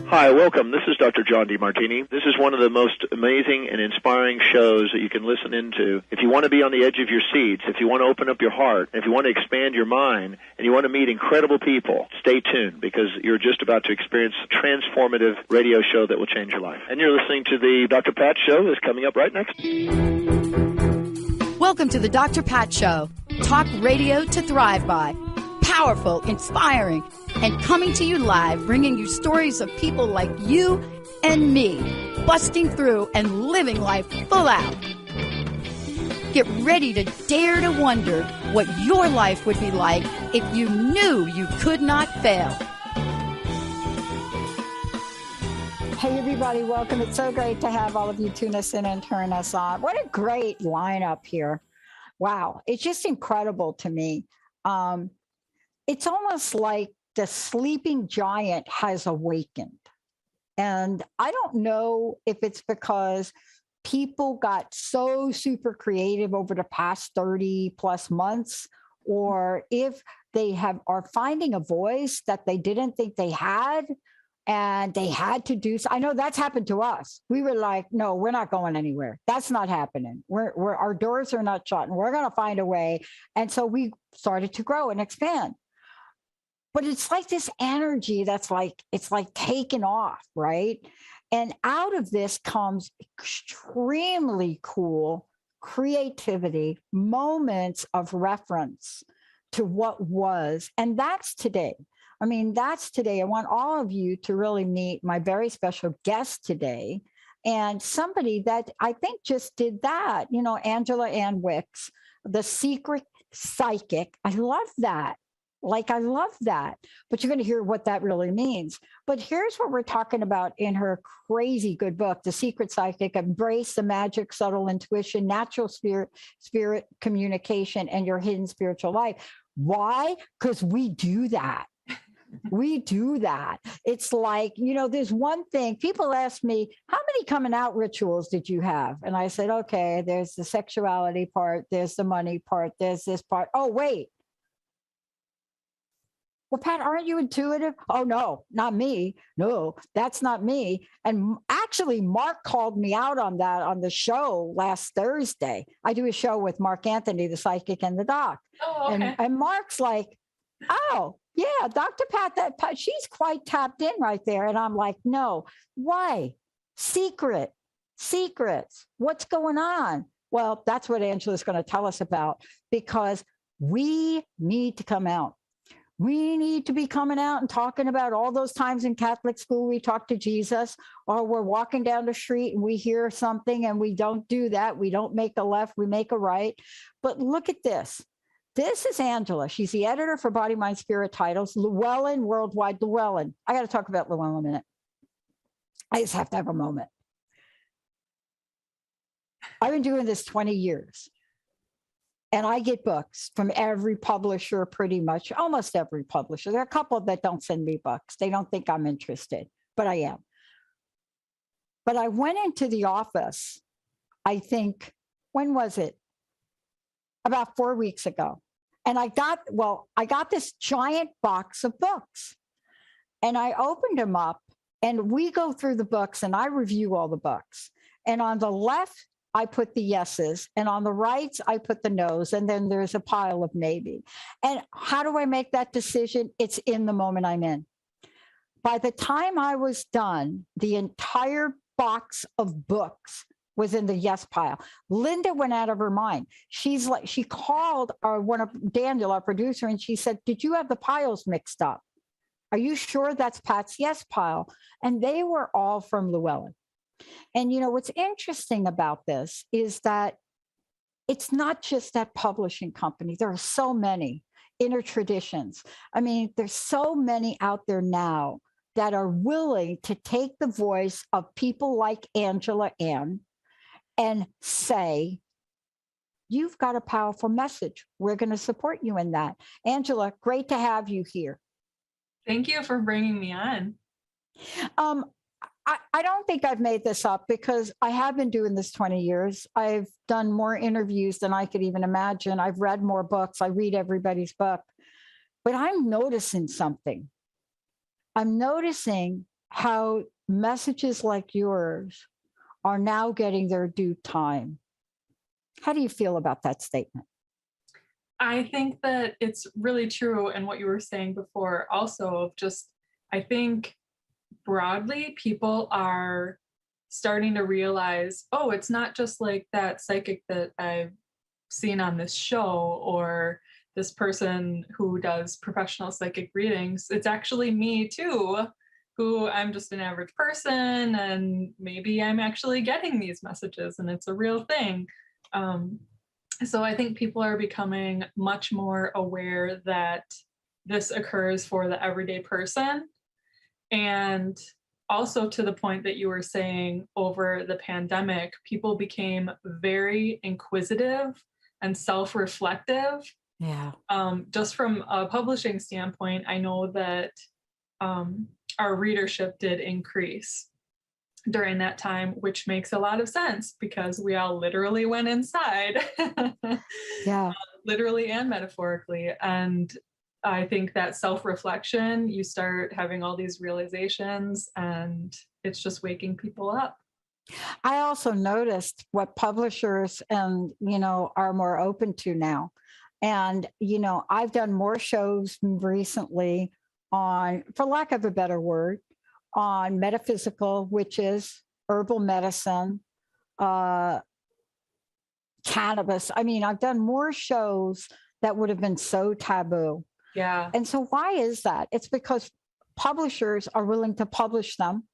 Hi, welcome. This is Dr. John DeMartini. This is one of the most amazing and inspiring shows that you can listen into. If you want to be on the edge of your seats, if you want to open up your heart, if you want to expand your mind, and you want to meet incredible people, stay tuned because you're just about to experience a transformative radio show that will change your life. And you're listening to the Dr. Pat Show that's coming up right next. Welcome to the Dr. Pat Show. Talk radio to thrive by. Powerful, inspiring, and coming to you live, bringing you stories of people like you and me, busting through and living life full out. Get ready to dare to wonder what your life would be like if you knew you could not fail. Hey, everybody, welcome. It's so great to have all of you tune us in and turn us on. What a great lineup here. Wow, it's just incredible to me. It's almost like the sleeping giant has awakened. And I don't know if it's because people got so super creative over the past 30 plus months, or if they are finding a voice that they didn't think they had, and they had to do so. I know that's happened to us. We were like, no, we're not going anywhere. That's not happening. Our doors are not shut, and we're going to find a way. And so we started to grow and expand. But it's like this energy that's like, it's like taken off, right? And out of this comes extremely cool creativity, moments of reference to what was. And that's today. I mean, that's today. I want all of you to really meet my very special guest today, and somebody that I think just did that. You know, Angela Wix, the secret psychic. I love that. I love that. But you're going to hear what that really means. But here's what we're talking about in her crazy good book, The Secret Psychic: Embrace the Magic, Subtle Intuition, Natural Spirit Communication, and Your Hidden Spiritual Life. Why? Because we do that. We do that. It's like, you know, there's one thing. People ask me, how many coming out rituals did you have? And I said, okay, there's the sexuality part, there's the money part, there's this part. Oh, wait. Well, Pat, aren't you intuitive? Oh, no, not me. No, that's not me. And actually, Mark called me out on that on the show last Thursday. I do a show with Mark Anthony, the psychic and the doc. Oh, okay. And Mark's like, oh, yeah, Dr. Pat, she's quite tapped in right there. And I'm like, no, why? Secrets. What's going on? Well, that's what Angela's going to tell us about, because we need to come out. We need to be coming out and talking about all those times in Catholic school we talked to Jesus, or we're walking down the street and we hear something and we don't do that. We don't make a left, we make a right. But look at this. This is Angela. She's the editor for Body, Mind, Spirit Titles, Llewellyn Worldwide. Llewellyn. I got to talk about Llewellyn a minute. I just have to have a moment. I've been doing this 20 years. And I get books from every publisher, pretty much, almost every publisher. There are a couple that don't send me books. They don't think I'm interested, but I am. But I went into the office, I think, when was it? About 4 weeks ago. And I got this giant box of books, and I opened them up, and we go through the books and I review all the books. And on the left, I put the yeses, and on the right, I put the no's, and then there's a pile of maybe. And how do I make that decision? It's in the moment I'm in. By the time I was done, the entire box of books was in the yes pile. Linda went out of her mind. She called Daniel, our producer, and she said, did you have the piles mixed up? Are you sure that's Pat's yes pile? And they were all from Llewellyn. And you know, what's interesting about this is that it's not just that publishing company. There are so many inner traditions. I mean, there's so many out there now that are willing to take the voice of people like Angela and say, you've got a powerful message. We're going to support you in that. Angela, great to have you here. Thank you for bringing me on. I don't think I've made this up, because I have been doing this 20 years. I've done more interviews than I could even imagine. I've read more books. I read everybody's book. But I'm noticing something. I'm noticing how messages like yours are now getting their due time. How do you feel about that statement? I think that it's really true. And what you were saying before, also, of just, I think broadly, people are starting to realize, oh, it's not just like that psychic that I've seen on this show or this person who does professional psychic readings. It's actually me too, who I'm just an average person, and maybe I'm actually getting these messages and it's a real thing. So I think people are becoming much more aware that this occurs for the everyday person. And also, to the point that you were saying, over the pandemic, people became very inquisitive and self-reflective. Yeah. Just from a publishing standpoint, I know that our readership did increase during that time, which makes a lot of sense because we all literally went inside. Yeah. Literally and metaphorically. And I think that self-reflection, you start having all these realizations, and it's just waking people up. I also noticed what publishers and, are more open to now. And, I've done more shows recently on, for lack of a better word, on metaphysical, which is herbal medicine, cannabis. I mean, I've done more shows that would have been so taboo. Yeah. And so why is that? It's because publishers are willing to publish them.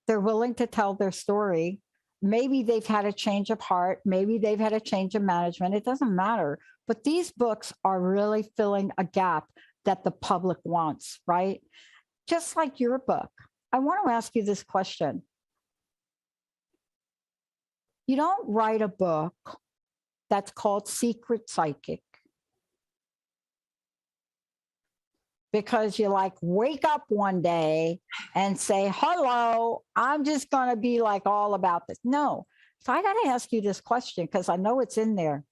They're willing to tell their story. Maybe they've had a change of heart. Maybe they've had a change of management. It doesn't matter. But these books are really filling a gap that the public wants, right? Just like your book. I want to ask you this question. You don't write a book that's called Secret Psychic because you wake up one day and say, hello, I'm just going to be all about this. No. So I got to ask you this question because I know it's in there.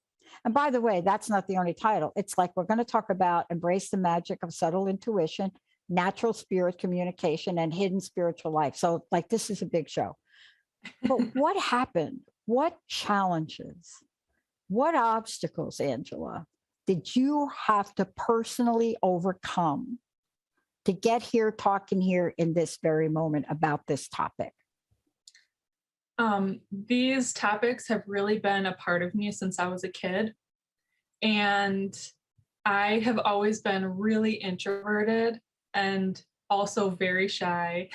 And by the way, that's not the only title. It's we're going to talk about embrace the magic of subtle intuition, natural spirit communication, and hidden spiritual life. So this is a big show. But what happened? What challenges? What obstacles, Angela, did you have to personally overcome to get here talking here in this very moment about this topic? These topics have really been a part of me since I was a kid. And I have always been really introverted and also very shy.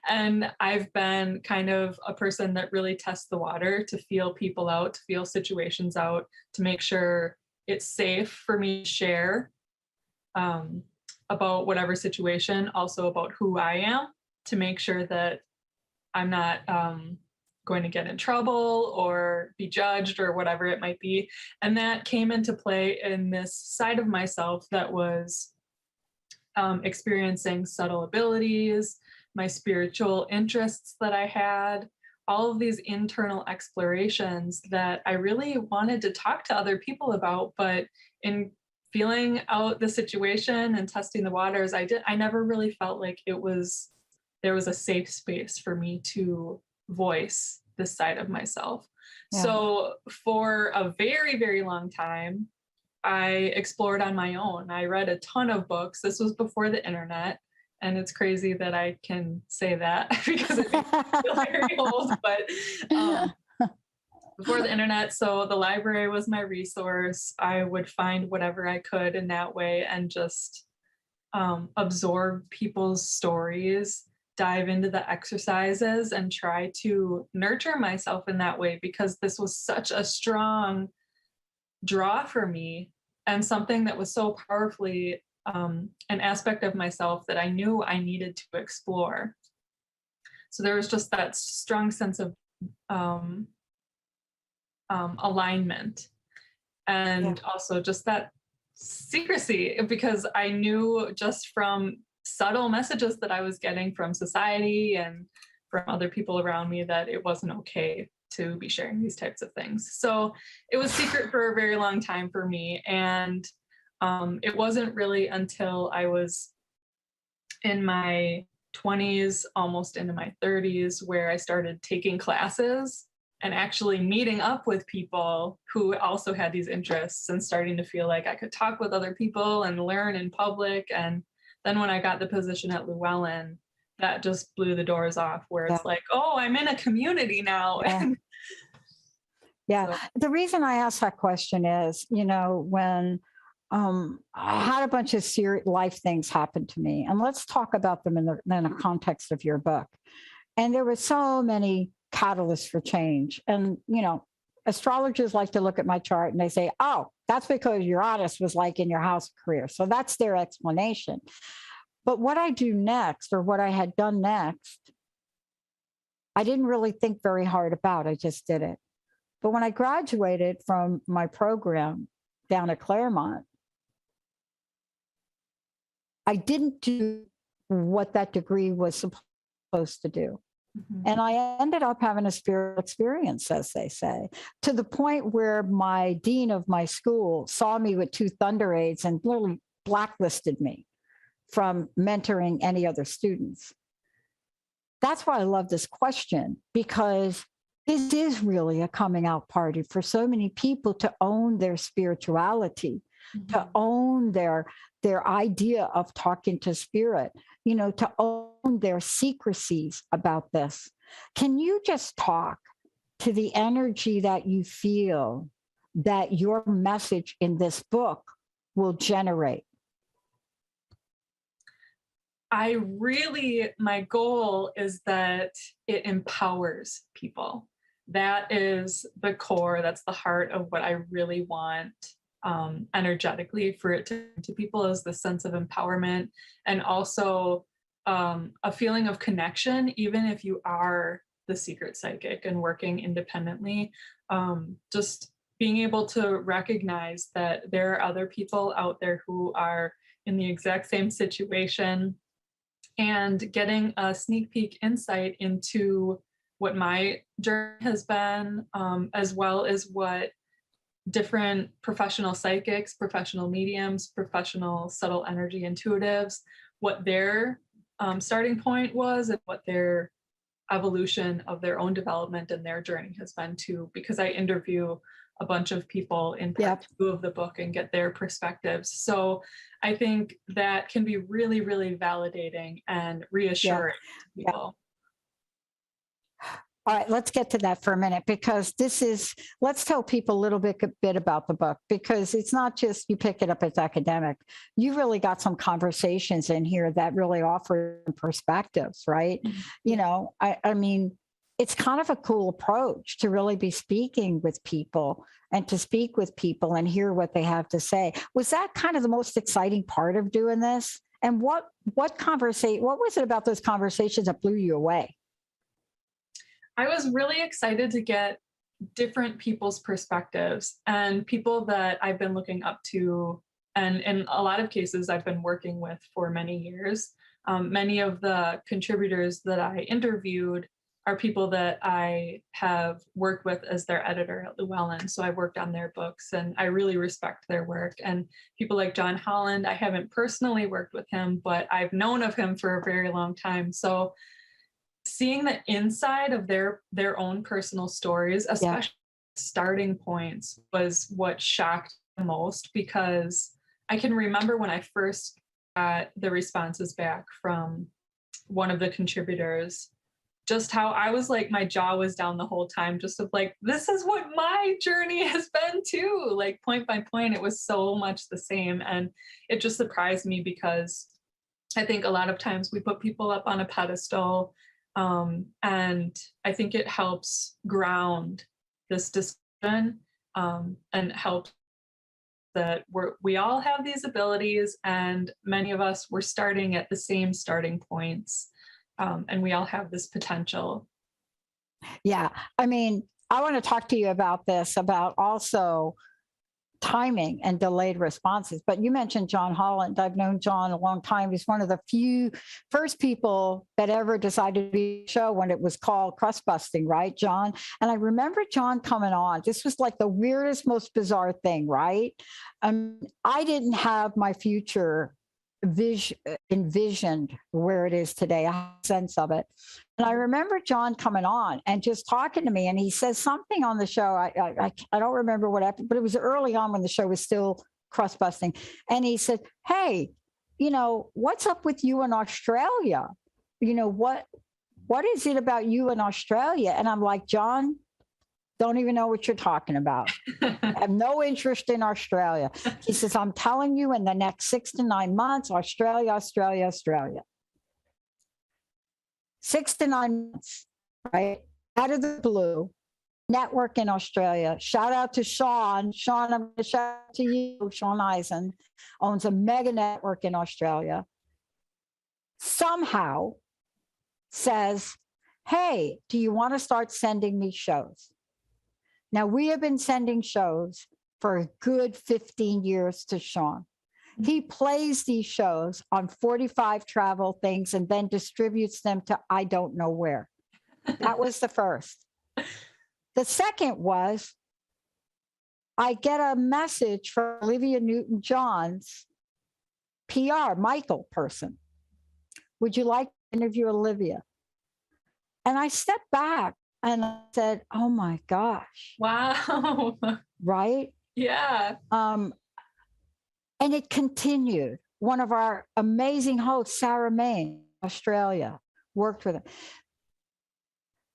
And I've been kind of a person that really tests the water to feel people out, to feel situations out, to make sure it's safe for me to share about whatever situation, also about who I am, to make sure that I'm not going to get in trouble or be judged or whatever it might be. And that came into play in this side of myself that was experiencing subtle abilities, my spiritual interests that I had, all of these internal explorations that I really wanted to talk to other people about. But in feeling out the situation and testing the waters, I never really felt like there was a safe space for me to voice this side of myself. Yeah. So for a very, very long time, I explored on my own. I read a ton of books. This was before the internet. And it's crazy that I can say that because it makes me feel very old, but before the internet. So the library was my resource. I would find whatever I could in that way and just absorb people's stories, dive into the exercises, and try to nurture myself in that way, because this was such a strong draw for me and something that was so powerfully an aspect of myself that I knew I needed to explore. So there was just that strong sense of alignment, and also just that secrecy, because I knew just from subtle messages that I was getting from society and from other people around me that it wasn't okay to be sharing these types of things. So it was secret for a very long time for me. And it wasn't really until I was in my 20s, almost into my 30s, where I started taking classes and actually meeting up with people who also had these interests and starting to feel like I could talk with other people and learn in public. And then when I got the position at Llewellyn, that just blew the doors off, where Yeah. it's like, oh, I'm in a community now. Yeah. Yeah. So- The reason I asked that question is, when I had a bunch of life things happen to me, and let's talk about them in the context of your book. And there were so many catalysts for change. And, astrologers like to look at my chart and they say, oh, that's because Uranus was like in your house career. So that's their explanation. But what I do next, or what I had done next, I didn't really think very hard about. I just did it. But when I graduated from my program down at Claremont, I didn't do what that degree was supposed to do. And I ended up having a spiritual experience, as they say, to the point where my dean of my school saw me with 2 thunder aids and literally blacklisted me from mentoring any other students. That's why I love this question, because this is really a coming out party for so many people to own their spirituality, to own their idea of talking to spirit, to own their secrecies about this. Can you just talk to the energy that you feel that your message in this book will generate? My goal is that it empowers people. That is the core, that's the heart of what I really want energetically for it to people, is the sense of empowerment, and also a feeling of connection, even if you are the secret psychic and working independently. Just being able to recognize that there are other people out there who are in the exact same situation, and getting a sneak peek insight into what my journey has been, as well as what different professional psychics, professional mediums, professional subtle energy intuitives, what their starting point was and what their evolution of their own development and their journey has been too, because I interview a bunch of people in part 2 of the book and get their perspectives. So I think that can be really, really validating and reassuring to people. All right, let's get to that for a minute, because let's tell people a little bit about the book, because it's not just you pick it up as academic. You really got some conversations in here that really offer perspectives, right? I mean, it's kind of a cool approach to really be speaking with people and to speak with people and hear what they have to say. Was that kind of the most exciting part of doing this? And what was it about those conversations that blew you away? I was really excited to get different people's perspectives, and people that I've been looking up to, and in a lot of cases I've been working with for many years. Many of the contributors that I interviewed are people that I have worked with as their editor at Llewellyn. So I've worked on their books and I really respect their work. And people like John Holland, I haven't personally worked with him, but I've known of him for a very long time. So seeing the inside of their own personal stories, especially starting points, was what shocked the most, because I can remember when I first got the responses back from one of the contributors, just how I was like, my jaw was down the whole time, just of like, this is what my journey has been too. Like point by point, it was so much the same. And it just surprised me, because I think a lot of times we put people up on a pedestal. And I think it helps ground this discussion, and helps that we all have these abilities, and many of us were starting at the same starting points, and we all have this potential. Yeah, I mean, I want to talk to you about this, about also timing and delayed responses. But you mentioned John Holland. I've known John a long time. He's one of the first people that ever decided to be a show when it was called Crust Busting, right, John? And I remember John coming on. This was like the weirdest, most bizarre thing, right? I didn't have my future envisioned where it is today. I have a sense of it. And I remember John coming on and just talking to me, and he says something on the show. I don't remember what happened, but it was early on when the show was still crust busting. And he said, "Hey, what's up with you in Australia? What is it about you in Australia?" And I'm like, "John, don't even know what you're talking about. I have no interest in Australia." He says, "I'm telling you, in the next 6 to 9 months, Australia, Australia, Australia." 6 to 9 months, right? Out of the blue, network in Australia. Shout out to Sean. Sean, I'm going to shout out to you. Sean Eisen owns a mega network in Australia. Somehow says, "Hey, do you want to start sending me shows?" Now, we have been sending shows for a good 15 years to Sean. He plays these shows on 45 travel things and then distributes them to I don't know where. That was the first. The second was, I get a message from Olivia Newton-John's PR, Michael person. "Would you like to interview Olivia?" And I stepped back and I said, "Oh my gosh." Wow. Right? Yeah. And it continued. One of our amazing hosts, Sarah Main, Australia, worked with him.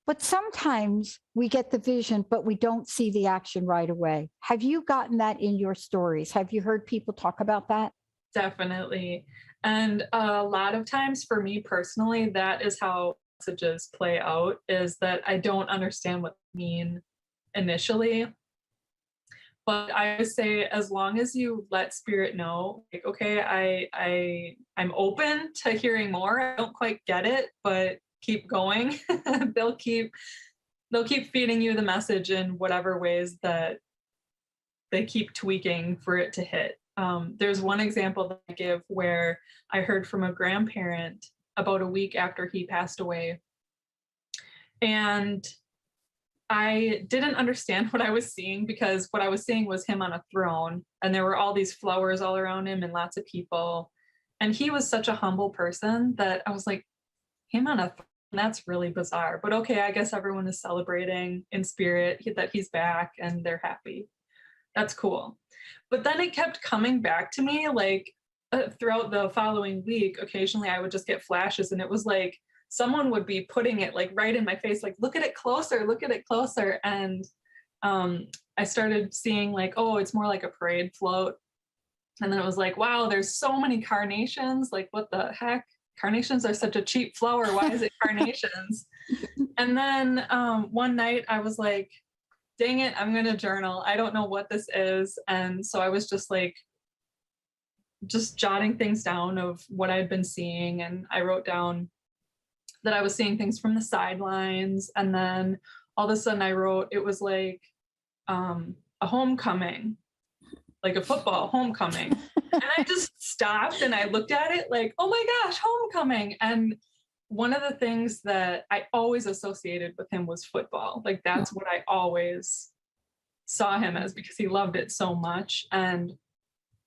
But sometimes we get the vision, but we don't see the action right away. Have you gotten that in your stories? Have you heard people talk about that? Definitely. And a lot of times for me personally, that is how messages play out, is that I don't understand what they mean initially. But I would say, as long as you let spirit know, like, okay, I'm open to hearing more. I don't quite get it, but keep going. they'll keep feeding you the message in whatever ways that they keep tweaking for it to hit. There's one example that I give where I heard from a grandparent about a week after he passed away. And I didn't understand what I was seeing, because what I was seeing was him on a throne, and there were all these flowers all around him and lots of people. And he was such a humble person that I was like, him on a throne, that's really bizarre. But okay, I guess everyone is celebrating in spirit that he's back and they're happy. That's cool. But then it kept coming back to me, like throughout the following week. Occasionally I would just get flashes, and it was like someone would be putting it like right in my face, like, look at it closer, look at it closer. And I started seeing like, oh, it's more like a parade float. And then it was like, wow, there's so many carnations. Like, what the heck? Carnations are such a cheap flower. Why is it carnations? And then one night I was like, dang it, I'm going to journal. I don't know what this is. And so I was just like, just jotting things down of what I'd been seeing. And I wrote down that I was seeing things from the sidelines. And then all of a sudden I wrote, it was like a homecoming, like a football homecoming. And I just stopped and I looked at it like, oh my gosh, homecoming. And one of the things that I always associated with him was football. Like, that's what I always saw him as, because he loved it so much. And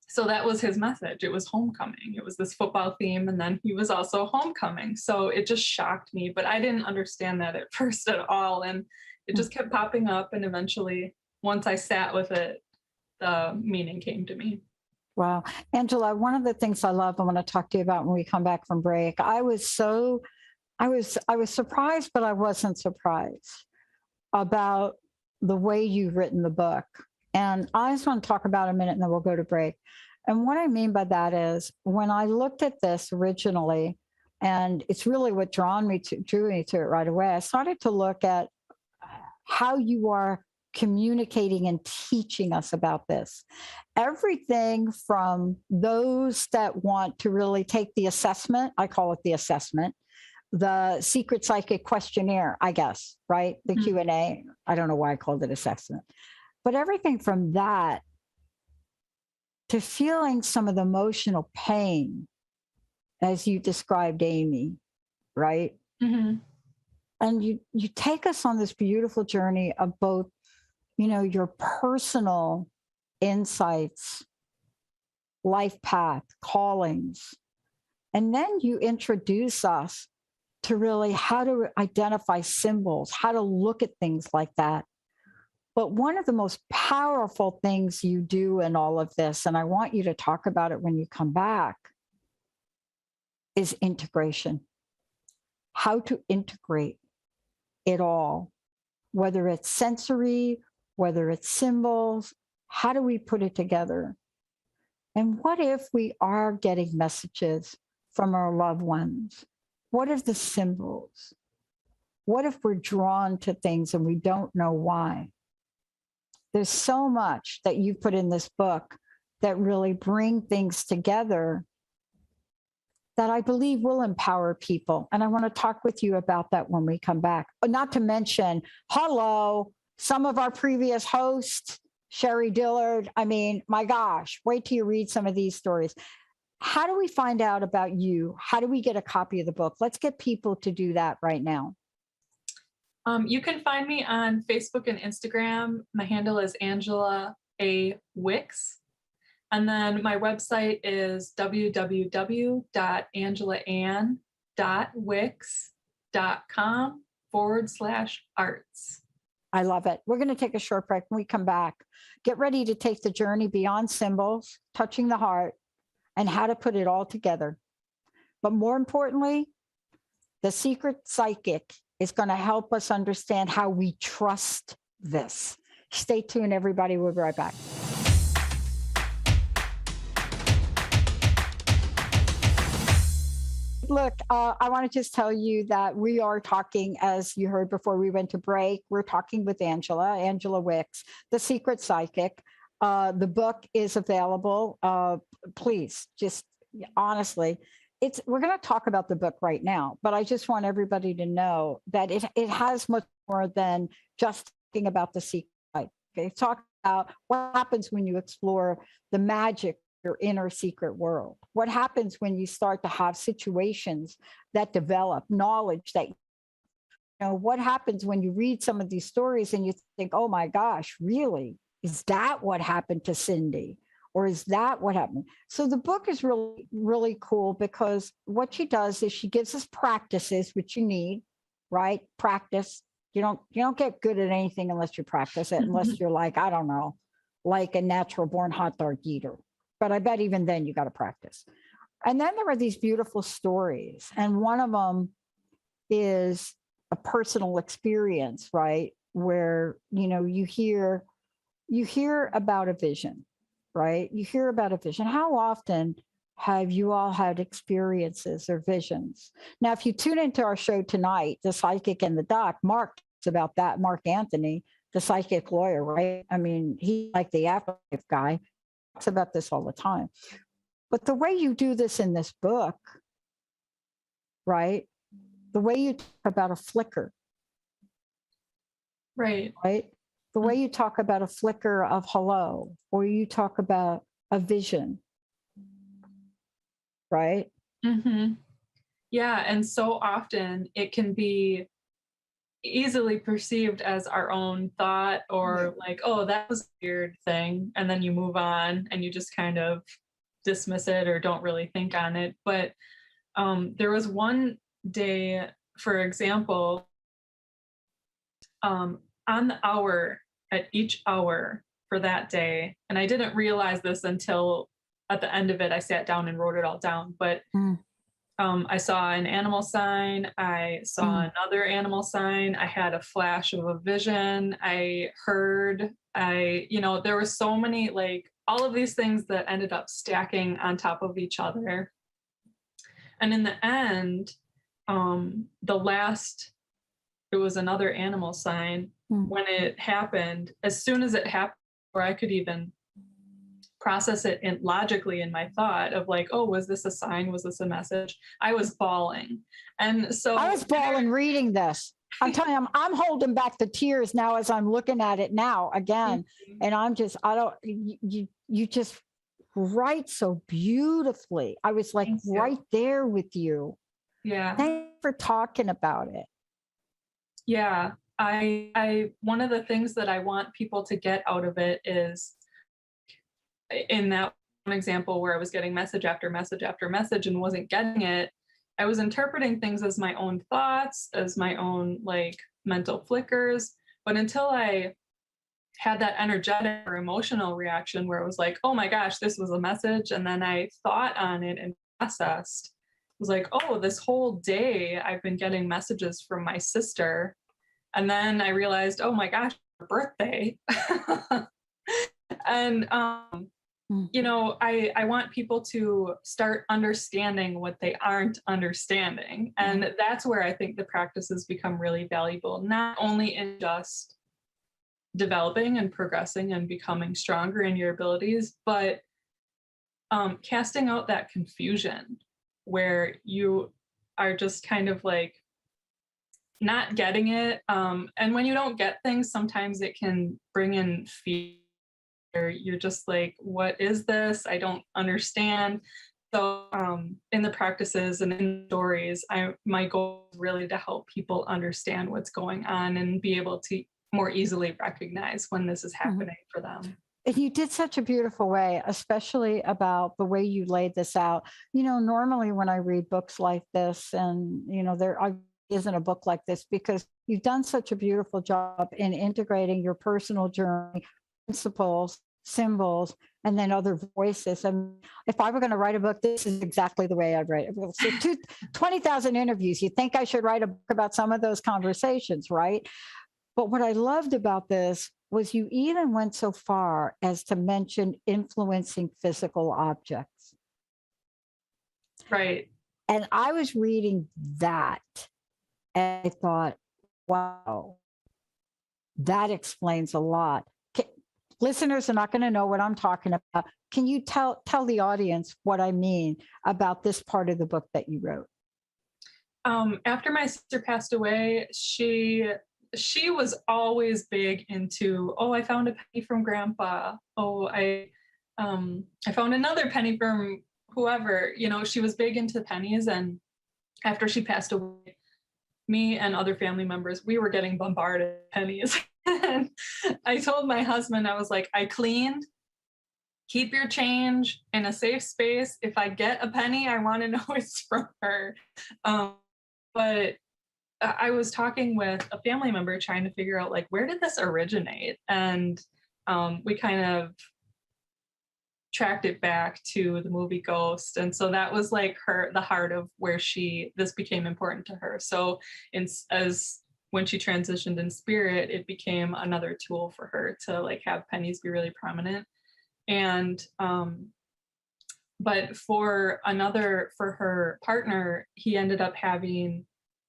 so that was his message. It was homecoming. It was this football theme. And then he was also homecoming. So it just shocked me, but I didn't understand that at first at all. And it just kept popping up. And eventually, once I sat with it, the meaning came to me. Wow. Angela, one of the things I love, I want to talk to you about when we come back from break. I was surprised, but I wasn't surprised about the way you've written the book. And I just want to talk about a minute and then we'll go to break. And what I mean by that is, when I looked at this originally, and it's really what drew me to it right away, I started to look at how you are communicating and teaching us about this. Everything from those that want to really take the assessment, I call it the assessment, the secret psychic questionnaire, I guess, right? The Q&A. I don't know why I called it assessment. But everything from that to feeling some of the emotional pain, as you described, Amy, right? Mm-hmm. And you take us on this beautiful journey of both, your personal insights, life path, callings, And then you introduce us to really how to identify symbols, how to look at things like that. But one of the most powerful things you do in all of this, and I want you to talk about it when you come back, is integration. How to integrate it all, whether it's sensory, whether it's symbols, how do we put it together? And what if we are getting messages from our loved ones? What are the symbols? What if we're drawn to things and we don't know why? There's so much that you put in this book that really bring things together that I believe will empower people. And I want to talk with you about that when we come back. Not to mention, hello, some of our previous hosts, Sherry Dillard. I mean, my gosh, wait till you read some of these stories. How do we find out about you? How do we get a copy of the book? Let's get people to do that right now. You can find me on Facebook and Instagram. My handle is Angela A. Wix. And then my website is www.angelaann.wix.com/arts. I love it. We're going to take a short break. When we come back, get ready to take the journey beyond symbols, touching the heart, and how to put it all together. But more importantly, the secret psychic is going to help us understand how we trust this. Stay tuned, everybody. We'll be right back. Look, I want to just tell you that we are talking, as you heard before we went to break, we're talking with Angela Wix, the secret psychic. The book is available. Please, just honestly, we're going to talk about the book right now, but I just want everybody to know that it has much more than just talking about the secret. Okay, talk about what happens when you explore the magic, your inner secret world. What happens when you start to have situations that develop knowledge that, what happens when you read some of these stories and you think, oh my gosh, really? Is that what happened to Cindy? Or is that what happened? So the book is really, really cool because what she does is she gives us practices, which you need, right? Practice. You don't get good at anything unless you practice it, unless you're like, I don't know, like a natural born hot dog eater. But I bet even then you got to practice. And then there are these beautiful stories. And one of them is a personal experience, right? Where, you hear about a vision, right? You hear about a vision. How often have you all had experiences or visions? Now, if you tune into our show tonight, The Psychic and the Doc, Mark talks about that. Mark Anthony, the psychic lawyer, right? I mean, he's like the afterlife guy. Talks about this all the time. But the way you do this in this book, right? The way you talk about a flicker. Right. The way you talk about a flicker of hello, or you talk about a vision. Right? Mm-hmm. Yeah. And so often it can be easily perceived as our own thought or like, oh, that was a weird thing. And then you move on and you just kind of dismiss it or don't really think on it. But there was one day, for example, on the hour, at each hour for that day, and I didn't realize this until at the end of it, I sat down and wrote it all down. But I saw an animal sign. I saw another animal sign. I had a flash of a vision. I heard, there were so many, like all of these things that ended up stacking on top of each other. And in the end, it was another animal sign. When it happened, as soon as it happened, where I could even process it logically in my thought of like, oh, was this a sign? Was this a message? I was bawling. And so I was bawling reading this. I'm telling you, I'm holding back the tears now as I'm looking at it now again. And you just write so beautifully. I was like right there with you. Yeah. Thanks for talking about it. Yeah. I one of the things that I want people to get out of it is in that one example where I was getting message after message after message and wasn't getting it, I was interpreting things as my own thoughts, as my own like mental flickers. But until I had that energetic or emotional reaction where it was like, oh my gosh, this was a message. And then I thought on it and processed. It was like, oh, this whole day I've been getting messages from my sister. And then I realized, oh my gosh, her birthday. And, you know, I want people to start understanding what they aren't understanding. And that's where I think the practices become really valuable, not only in just developing and progressing and becoming stronger in your abilities, but casting out that confusion where you are just kind of like not getting it. And when you don't get things, sometimes it can bring in fear. You're just like, what is this? I don't understand. So in the practices and in stories, my goal is really to help people understand what's going on and be able to more easily recognize when this is happening for them. And you did such a beautiful way, especially about the way you laid this out. You know, normally when I read books like this, and, you know, there isn't a book like this because you've done such a beautiful job in integrating your personal journey, principles, symbols, and then other voices. And if I were going to write a book, this is exactly the way I'd write it. So 20,000 interviews. You think I should write a book about some of those conversations, right? But what I loved about this was you even went so far as to mention influencing physical objects. Right. And I was reading that and I thought, wow, that explains a lot. Listeners are not going to know what I'm talking about. Can you tell the audience what I mean about this part of the book that you wrote? After my sister passed away, she was always big into, oh, I found a penny from grandpa. Oh, I found another penny from whoever. You know, she was big into pennies. And after she passed away, me and other family members, we were getting bombarded with pennies. And I told my husband, I was like, I cleaned. Keep your change in a safe space. If I get a penny, I want to know it's from her. But I was talking with a family member trying to figure out, like, where did this originate? And we kind of tracked it back to the movie Ghost. And so that was like the heart of where this became important to her. So when she transitioned in spirit, it became another tool for her to like have pennies be really prominent. And but for her partner, he ended up having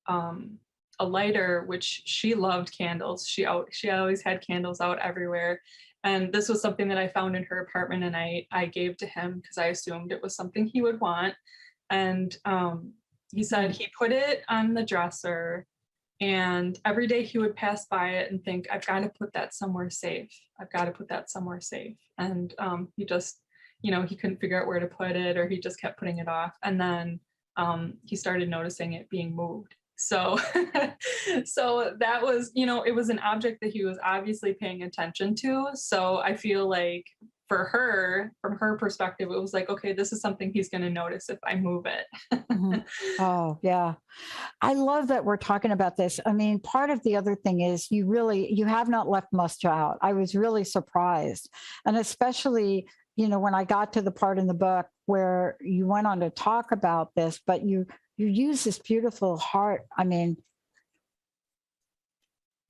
a lighter, which she loved candles. She always had candles out everywhere. And this was something that I found in her apartment, and I gave to him because I assumed it was something he would want. And he said he put it on the dresser, and every day he would pass by it and think, I've got to put that somewhere safe. I've got to put that somewhere safe. And he just, you know, he couldn't figure out where to put it, or he just kept putting it off. And then he started noticing it being moved. So, so that was, you know, it was an object that he was obviously paying attention to. So I feel like for her, from her perspective, it was like, okay, this is something he's going to notice if I move it. Mm-hmm. Oh, yeah. I love that we're talking about this. I mean, part of the other thing is you have not left much out. I was really surprised. And especially, you know, when I got to the part in the book where you went on to talk about this, but you use this beautiful heart. I mean,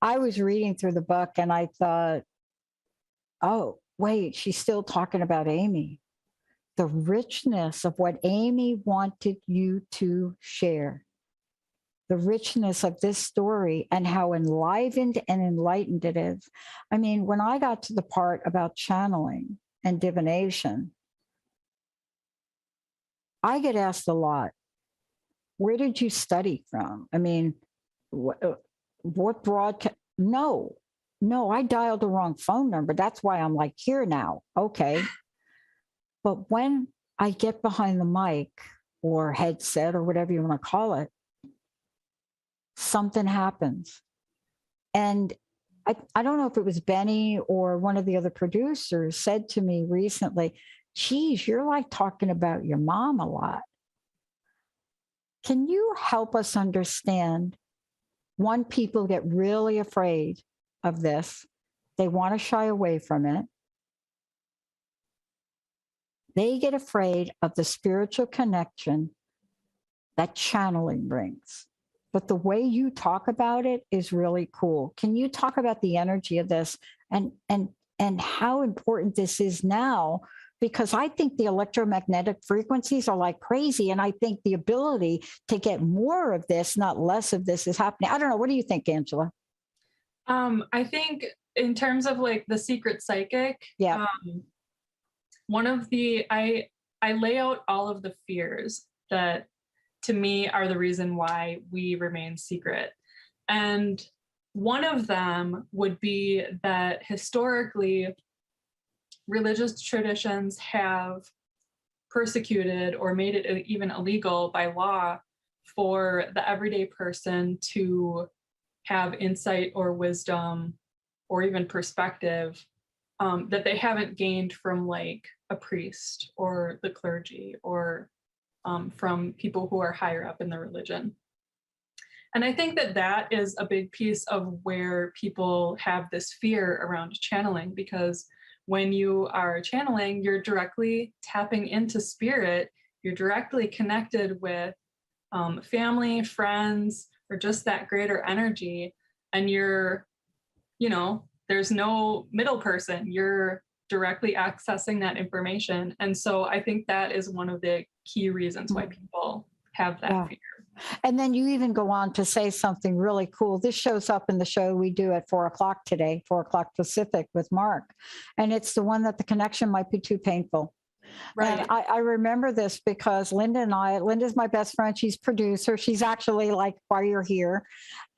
I was reading through the book and I thought, oh, wait, she's still talking about Amy. The richness of what Amy wanted you to share. The richness of this story and how enlivened and enlightened it is. I mean, when I got to the part about channeling and divination, I get asked a lot, where did you study from? I mean, what broadcast? No, I dialed the wrong phone number. That's why I'm like here now. Okay. But when I get behind the mic or headset or whatever you want to call it, something happens. And I don't know if it was Benny or one of the other producers said to me recently, geez, you're like talking about your mom a lot. Can you help us understand? One, people get really afraid of this. They want to shy away from it. They get afraid of the spiritual connection that channeling brings. But the way you talk about it is really cool. Can you talk about the energy of this and how important this is now? Because I think the electromagnetic frequencies are like crazy. And I think the ability to get more of this, not less of this, is happening. I don't know. What do you think, Angela? I think in terms of like the secret psychic, Yeah. one of I lay out all of the fears that to me are the reason why we remain secret. And one of them would be that historically, religious traditions have persecuted or made it even illegal by law for the everyday person to have insight or wisdom or even perspective that they haven't gained from like a priest or the clergy or from people who are higher up in the religion. And I think that that is a big piece of where people have this fear around channeling, because when you are channeling, you're directly tapping into spirit, you're directly connected with family, friends, or just that greater energy. And there's no middle person. You're directly accessing that information. And so I think that is one of the key reasons why people have that fear. And then you even go on to say something really cool. This shows up in the show we do at 4:00 today, 4:00 Pacific with Mark. And it's the one that the connection might be too painful. Right. And I remember this because Linda's my best friend. She's producer. She's actually like why you're here.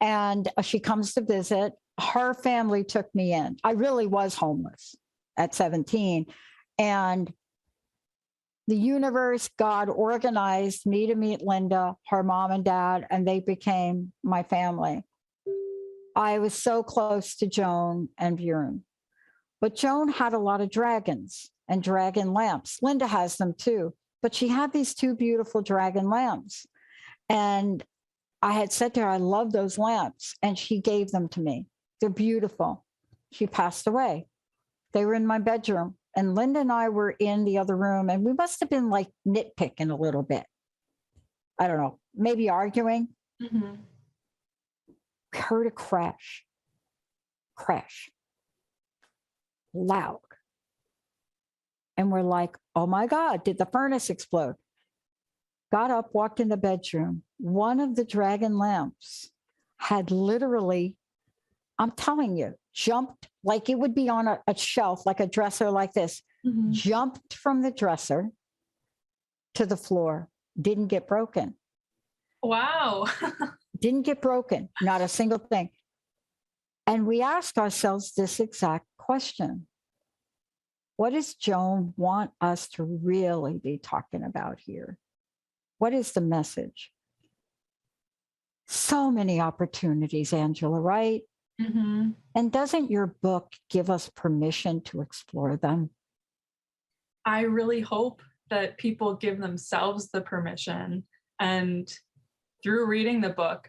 And she comes to visit. Her family took me in. I really was homeless at 17. And the universe, God organized me to meet Linda, her mom and dad, and they became my family. I was so close to Joan and Bjorn. But Joan had a lot of dragons and dragon lamps. Linda has them too, but she had these two beautiful dragon lamps. And I had said to her, I love those lamps. And she gave them to me. They're beautiful. She passed away. They were in my bedroom. And Linda and I were in the other room, and we must have been like nitpicking a little bit. I don't know, maybe arguing. Mm-hmm. We heard a crash, loud. And we're like, oh my God, did the furnace explode? Got up, walked in the bedroom. One of the dragon lamps had literally, I'm telling you, jumped like it would be on a shelf, like a dresser like this, jumped from the dresser to the floor, didn't get broken. Wow. Didn't get broken, not a single thing. And we asked ourselves this exact question. What does Joan want us to really be talking about here? What is the message? So many opportunities, Angela, right? Mm-hmm. And doesn't your book give us permission to explore them? I really hope that people give themselves the permission. And through reading the book,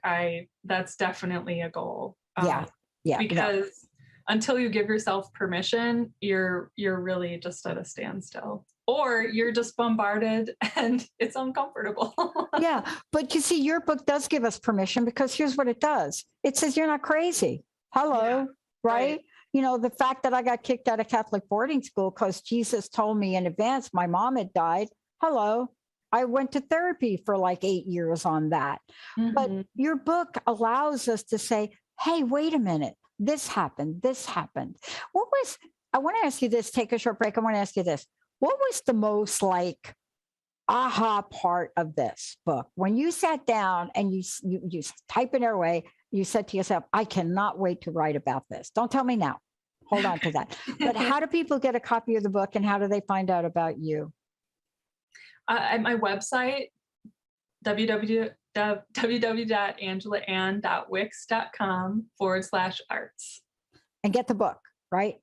that's definitely a goal. Because until you give yourself permission, you're really just at a standstill. Or you're just bombarded and it's uncomfortable. Yeah, but you see, your book does give us permission, because here's what it does. It says you're not crazy. Hello, right? You know, the fact that I got kicked out of Catholic boarding school because Jesus told me in advance my mom had died. Hello. I went to therapy for like 8 years on that. Mm-hmm. But your book allows us to say, hey, wait a minute. This happened. I want to ask you this, take a short break. I want to ask you this. What was the most like aha part of this book? When you sat down and you type it away, you said to yourself, I cannot wait to write about this. Don't tell me now. Hold on to that. But how do people get a copy of the book, and how do they find out about you? At my website, www.angelaann.wix.com/arts. And get the book, right?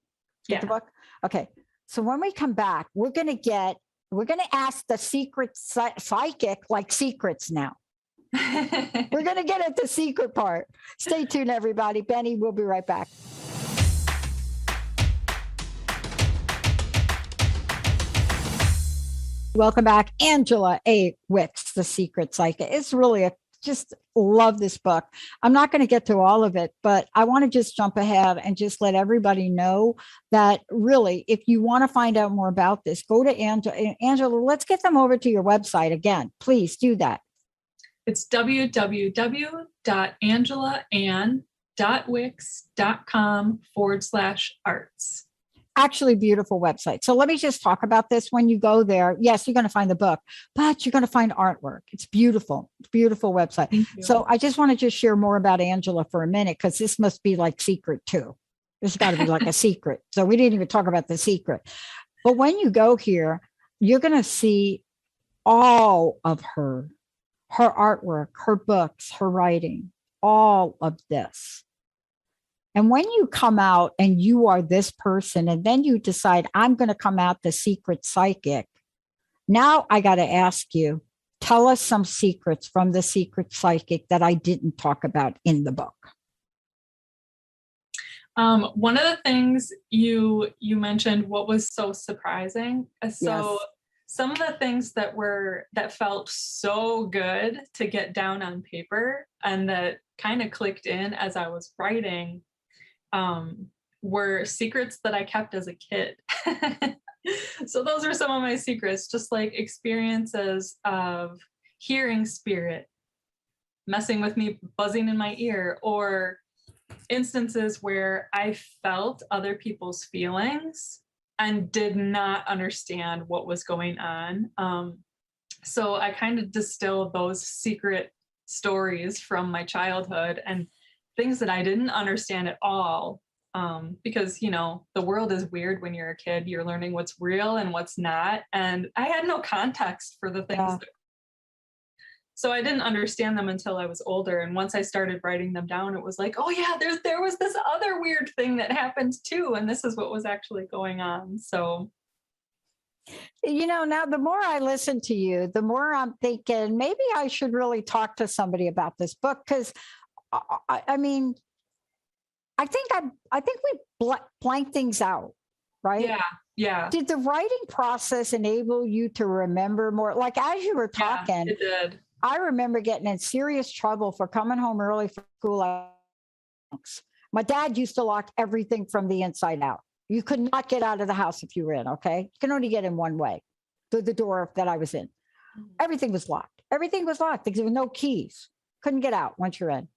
Get the book. Okay. So when we come back, we're going to get we're going to ask the secret psychic like secrets now. We're going to get at the secret part. Stay tuned, everybody. Benny, we'll be right back. Welcome back. Angela Wix, The Secret Psychic. It's really just love this book. I'm not going to get to all of it, but I want to just jump ahead and just let everybody know that really, if you want to find out more about this, go to Angela. Angela, let's get them over to your website again. Please do that. It's www.angelaann.wix.com/arts. Actually, beautiful website. So let me just talk about this. When you go there, yes, you're going to find the book, but you're going to find artwork. It's beautiful. It's a beautiful website. So I just want to just share more about Angela for a minute, because this must be like secret too. This has got to be like a secret. So we didn't even talk about the secret. But when you go here, you're going to see all of her artwork, her books, her writing, all of this. And when you come out and you are this person, and then you decide, I'm going to come out the secret psychic. Now I got to ask you, tell us some secrets from the secret psychic that I didn't talk about in the book. One of the things you mentioned, what was so surprising. So yes. Some of the things that felt so good to get down on paper and that kind of clicked in as I was writing were secrets that I kept as a kid. So those are some of my secrets, just like experiences of hearing spirit messing with me, buzzing in my ear, or instances where I felt other people's feelings and did not understand what was going on. So I kind of distilled those secret stories from my childhood and things that I didn't understand at all. Because, the world is weird when you're a kid. You're learning what's real and what's not. And I had no context for the things. So I didn't understand them until I was older. And once I started writing them down, it was like, oh yeah, there was this other weird thing that happened too. And this is what was actually going on. So. Now the more I listen to you, the more I'm thinking, maybe I should really talk to somebody about this book. Because I think we blank things out, right? Yeah. Did the writing process enable you to remember more? Like as you were talking, it did. I remember getting in serious trouble for coming home early from school. My dad used to lock everything from the inside out. You could not get out of the house if you were in, okay? You can only get in one way, through the door that I was in. Everything was locked. Everything was locked because there were no keys. Couldn't get out once you're in.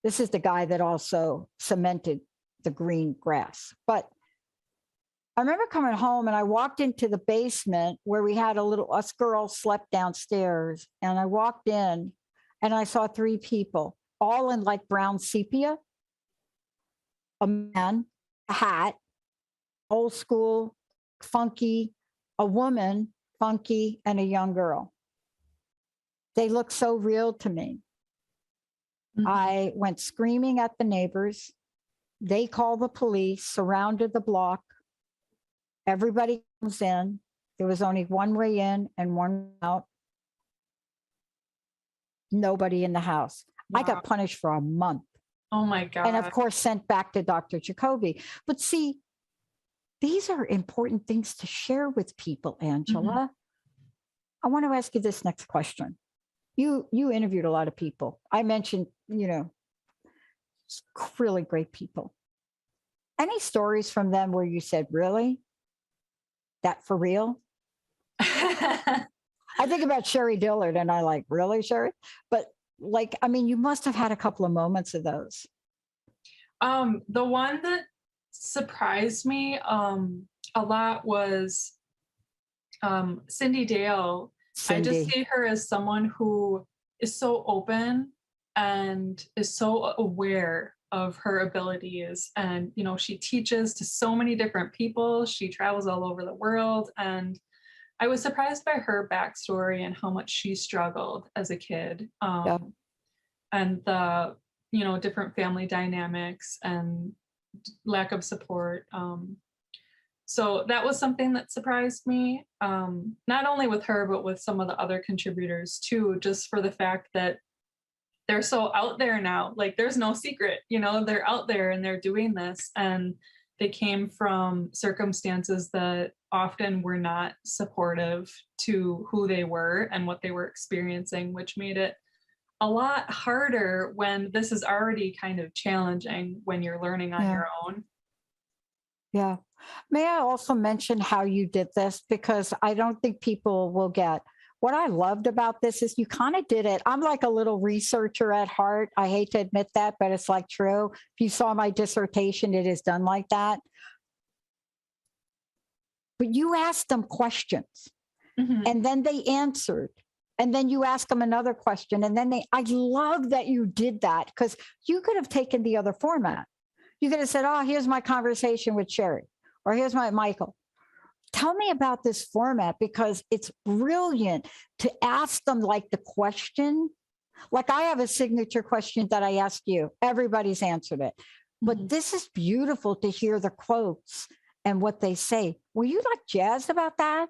This is the guy that also cemented the green grass. But I remember coming home and I walked into the basement where we had us girls slept downstairs. And I walked in and I saw 3 people, all in like brown sepia, a man, a hat, old school, funky, a woman, funky, and a young girl. They looked so real to me. Mm-hmm. I went screaming at the neighbors. They called the police, surrounded the block. Everybody comes in. There was only one way in and one out. Nobody in the house. Wow. I got punished for a month. Oh my God. And of course, sent back to Dr. Jacoby. But see, these are important things to share with people, Angela. Mm-hmm. I want to ask you this next question. You interviewed a lot of people. I mentioned, really great people. Any stories from them where you said, really? That for real? I think about Sherry Dillard and I like, really, Sherry? But you must have had a couple of moments of those. The one that surprised me a lot was Cindy Dale. Cindy. I just see her as someone who is so open and is so aware of her abilities. And, she teaches to so many different people. She travels all over the world. And I was surprised by her backstory and how much she struggled as a kid. And the, different family dynamics and lack of support. So that was something that surprised me, not only with her, but with some of the other contributors too, just for the fact that they're so out there now. Like there's no secret, they're out there and they're doing this. And they came from circumstances that often were not supportive to who they were and what they were experiencing, which made it a lot harder when this is already kind of challenging when you're learning on your own. Yeah. May I also mention how you did this? Because I don't think people will get. What I loved about this is you kind of did it. I'm like a little researcher at heart. I hate to admit that, but it's like true. If you saw my dissertation, it is done like that. But you asked them questions and then they answered. And then you ask them another question. And then I love that you did that because you could have taken the other format. You could have said, oh, here's my conversation with Sherry, or here's my Michael. Tell me about this format because it's brilliant to ask them like the question. Like I have a signature question that I asked you. Everybody's answered it. But this is beautiful to hear the quotes and what they say. Were you like jazzed about that?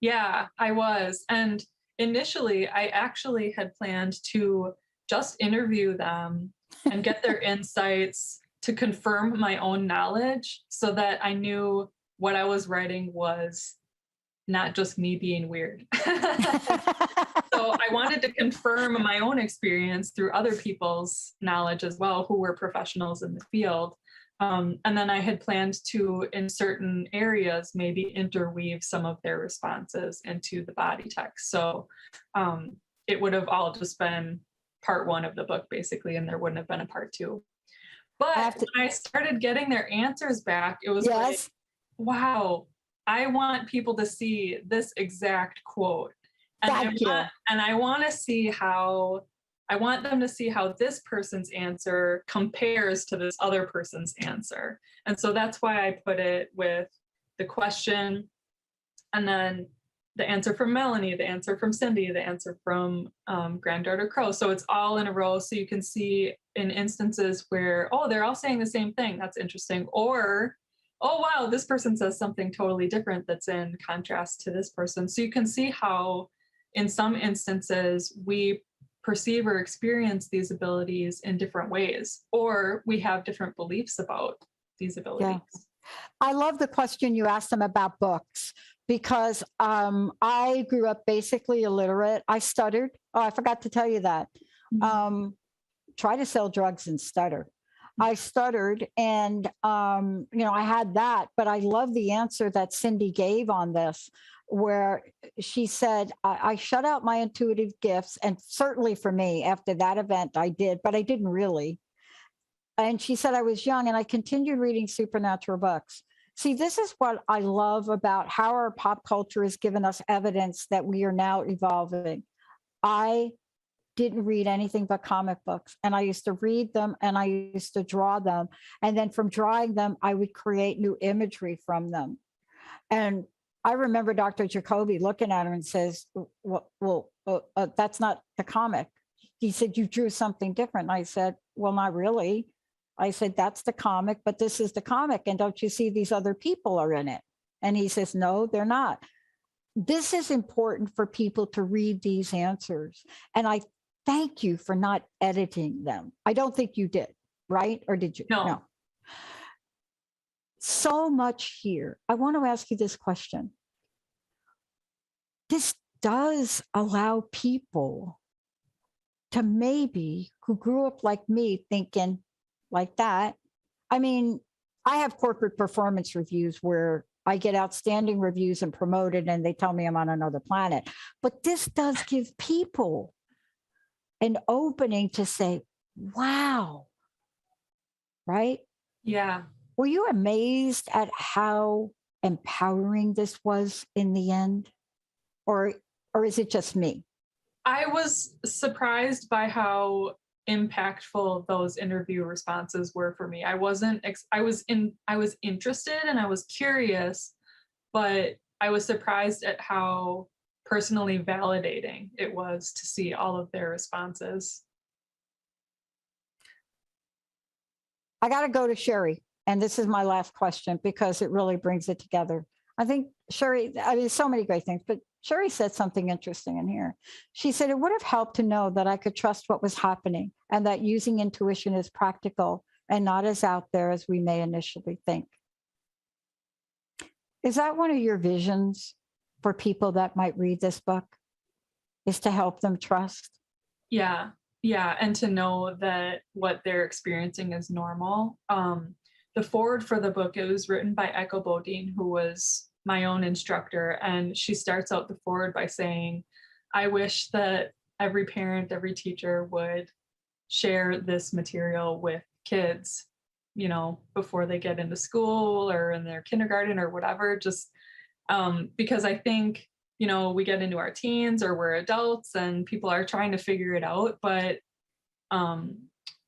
Yeah, I was. And initially, I actually had planned to just interview them and get their insights to confirm my own knowledge so that I knew what I was writing was not just me being weird. So I wanted to confirm my own experience through other people's knowledge as well, who were professionals in the field. And then I had planned to, in certain areas, maybe interweave some of their responses into the body text. So it would have all just been part one of the book, basically, and there wouldn't have been a part two. But when I started getting their answers back, it was like, wow, I want people to see this exact quote. And I want to see how, I want them to see how this person's answer compares to this other person's answer. And so that's why I put it with the question and then the answer from Melanie, the answer from Cindy, the answer from Granddaughter Crow. So it's all in a row. So you can see in instances where, oh, they're all saying the same thing. That's interesting. Or, oh, wow, this person says something totally different that's in contrast to this person. So you can see how in some instances we perceive or experience these abilities in different ways, or we have different beliefs about these abilities. Yeah. I love the question you asked them about books because I grew up basically illiterate. I stuttered. Oh, I forgot to tell you that. Try to sell drugs and stutter. I stuttered and, I had that, but I love the answer that Cindy gave on this, where she said, I shut out my intuitive gifts. And certainly for me, after that event, I did, but I didn't really. And she said, I was young and I continued reading supernatural books. See, this is what I love about how our pop culture has given us evidence that we are now evolving. I didn't read anything but comic books, and I used to read them and I used to draw them. And then from drawing them, I would create new imagery from them. And I remember Dr. Jacoby looking at her and says, well, that's not the comic. He said, you drew something different. And I said, well, not really. I said, that's the comic, but this is the comic. And don't you see these other people are in it? And he says, no, they're not. This is important for people to read these answers. And I thank you for not editing them. I don't think you did, right? Or did you? No. So much here. I want to ask you this question. This does allow people to maybe who grew up like me thinking like that. I mean, I have corporate performance reviews where I get outstanding reviews and promoted and they tell me I'm on another planet. But this does give people an opening to say, wow, right? Yeah. Were you amazed at how empowering this was in the end? Or is it just me? I was surprised by how impactful those interview responses were for me. I was interested and I was curious, but I was surprised at how personally validating it was to see all of their responses. I got to go to Sherry and this is my last question because it really brings it together. I think Sherry, I mean, so many great things, but Sherry said something interesting in here. She said, it would have helped to know that I could trust what was happening and that using intuition is practical and not as out there as we may initially think. Is that one of your visions for people that might read this book? Is to help them trust? Yeah. Yeah. And to know that what they're experiencing is normal. The foreword for the book, it was written by Echo Bodine, who was my own instructor. And she starts out the foreword by saying, I wish that every parent, every teacher would share this material with kids, you know, before they get into school or in their kindergarten or whatever, just because I think, you know, we get into our teens or we're adults and people are trying to figure it out. But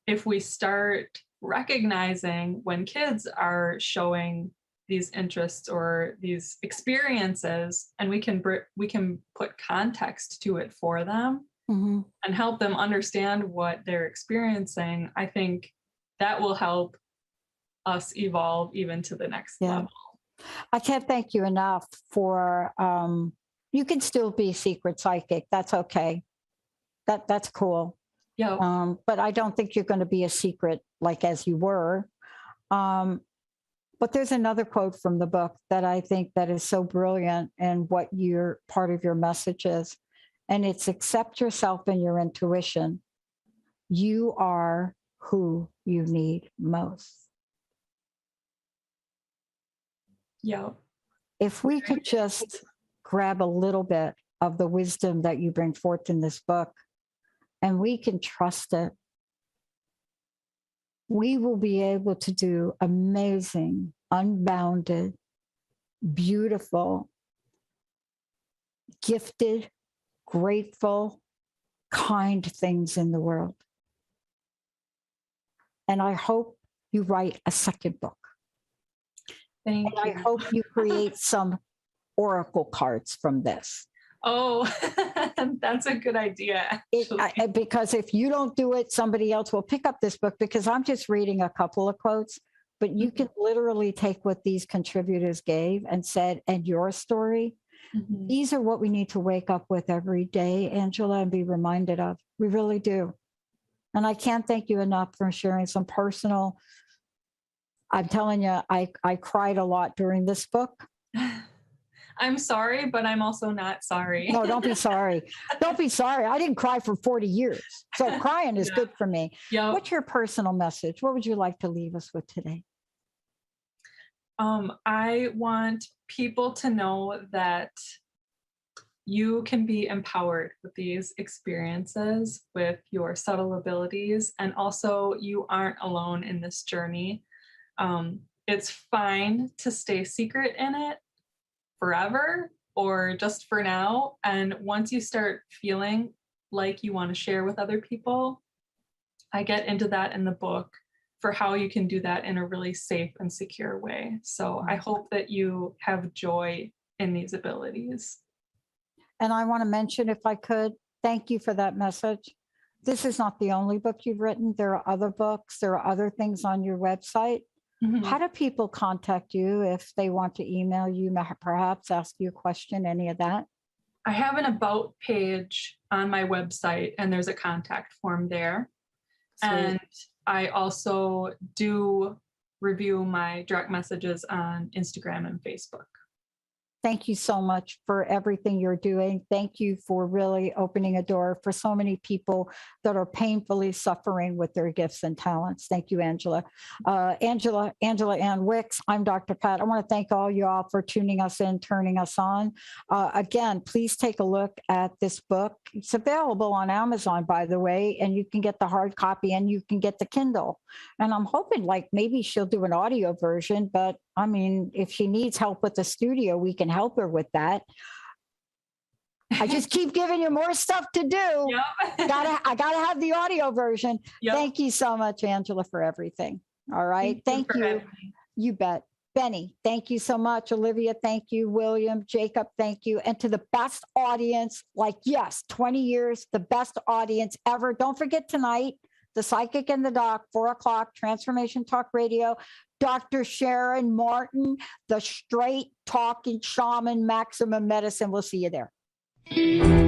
if we start recognizing when kids are showing these interests or these experiences, and we can put context to it for them and help them understand what they're experiencing, I think that will help us evolve even to the next level. I can't thank you enough for, you can still be secret psychic. That's okay. That's cool. Yeah. But I don't think you're going to be a secret like as you were. But there's another quote from the book that I think that is so brilliant and what your part of your message is. And it's accept yourself and your intuition. You are who you need most. Yeah. If we could just grab a little bit of the wisdom that you bring forth in this book, and we can trust it, we will be able to do amazing, unbounded, beautiful, gifted, grateful, kind things in the world. And I hope you write a second book. Thank you. I hope you create some oracle cards from this. Oh, that's a good idea. Because if you don't do it, somebody else will pick up this book, because I'm just reading a couple of quotes, but you can literally take what these contributors gave and said, and your story. These are what we need to wake up with every day, Angela, and be reminded of. We really do. And I can't thank you enough for sharing some personal. I'm telling you, I cried a lot during this book. I'm sorry, but I'm also not sorry. No, don't be sorry. Don't be sorry. I didn't cry for 40 years. So crying is good for me. Yep. What's your personal message? What would you like to leave us with today? I want people to know that you can be empowered with these experiences, with your subtle abilities, and also you aren't alone in this journey. It's fine to stay secret in it forever or just for now. And once you start feeling like you want to share with other people, I get into that in the book for how you can do that in a really safe and secure way. So I hope that you have joy in these abilities. And I want to mention, if I could, thank you for that message. This is not the only book you've written. There are other books. There are other things on your website. How do people contact you if they want to email you, perhaps ask you a question, any of that? I have an about page on my website, and there's a contact form there. Sweet. And I also do review my direct messages on Instagram and Facebook. Thank you so much for everything you're doing. Thank you for really opening a door for so many people that are painfully suffering with their gifts and talents. Thank you, Angela. Angela Ann Wix, I'm Dr. Pat. I want to thank all you all for tuning us in, turning us on. Again, please take a look at this book. It's available on Amazon, by the way, and you can get the hard copy and you can get the Kindle. And I'm hoping like maybe she'll do an audio version, but I mean, if she needs help with the studio, we can help her with that. I just keep giving you more stuff to do. Yep. I gotta have the audio version. Yep. Thank you so much, Angela, for everything. All right. Thank you. You bet. Benny, thank you so much. Olivia, thank you. William, Jacob, thank you. And to the best audience, like, yes, 20 years, the best audience ever. Don't forget tonight, The Psychic and the Doc, 4 o'clock, Transformation Talk Radio. Dr. Sharon Martin, the straight talking shaman, Maximum Medicine. We'll see you there.